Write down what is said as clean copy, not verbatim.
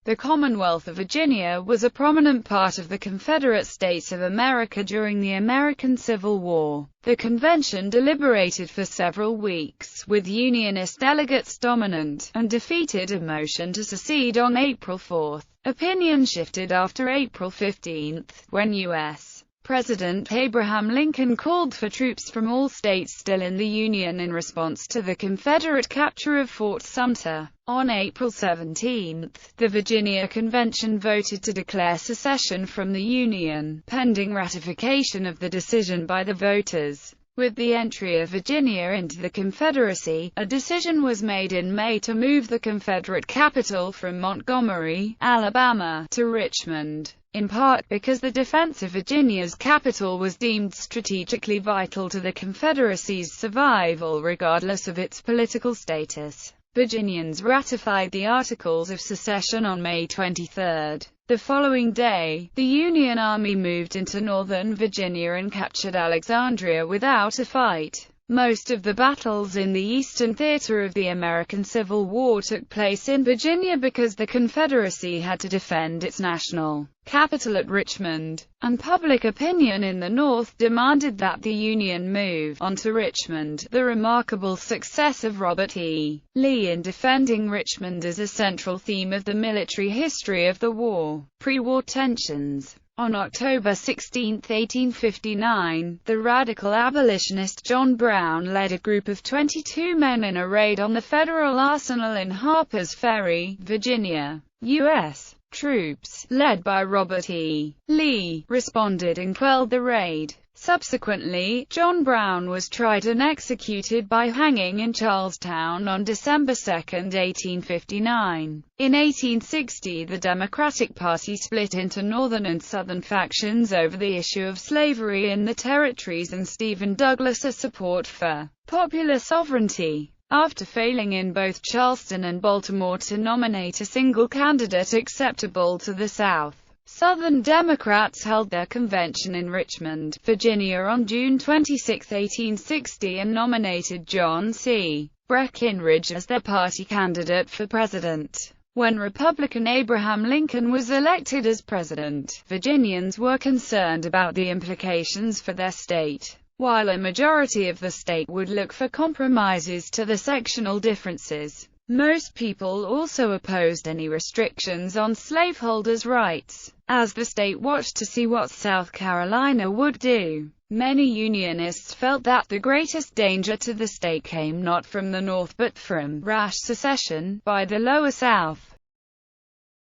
The Commonwealth of Virginia was a prominent part of the Confederate States of America during the American Civil War. The convention deliberated for several weeks, with Unionist delegates dominant, and defeated a motion to secede on April 4. Opinion shifted after April 15, when U.S. President Abraham Lincoln called for troops from all states still in the Union in response to the Confederate capture of Fort Sumter. On April 17, the Virginia Convention voted to declare secession from the Union, pending ratification of the decision by the voters. With the entry of Virginia into the Confederacy, a decision was made in May to move the Confederate capital from Montgomery, Alabama, to Richmond, in part because the defense of Virginia's capital was deemed strategically vital to the Confederacy's survival regardless of its political status. Virginians ratified the Articles of Secession on May 23. The following day, the Union Army moved into northern Virginia and captured Alexandria without a fight. Most of the battles in the Eastern Theater of the American Civil War took place in Virginia because the Confederacy had to defend its national capital at Richmond, and public opinion in the North demanded that the Union move on to Richmond. The remarkable success of Robert E. Lee in defending Richmond is a central theme of the military history of the war. Pre-war tensions. On October 16, 1859, the radical abolitionist John Brown led a group of 22 men in a raid on the Federal arsenal in Harper's Ferry, Virginia. U.S. troops, led by Robert E. Lee, responded and quelled the raid. Subsequently, John Brown was tried and executed by hanging in Charlestown on December 2, 1859. In 1860, the Democratic Party split into Northern and Southern factions over the issue of slavery in the territories and Stephen Douglas's support for popular sovereignty. After failing in both Charleston and Baltimore to nominate a single candidate acceptable to the South, Southern Democrats held their convention in Richmond, Virginia on June 26, 1860 and nominated John C. Breckinridge as their party candidate for president. When Republican Abraham Lincoln was elected as president, Virginians were concerned about the implications for their state. While a majority of the state would look for compromises to the sectional differences, most people also opposed any restrictions on slaveholders' rights, as the state watched to see what South Carolina would do. Many Unionists felt that the greatest danger to the state came not from the North but from rash secession by the Lower South.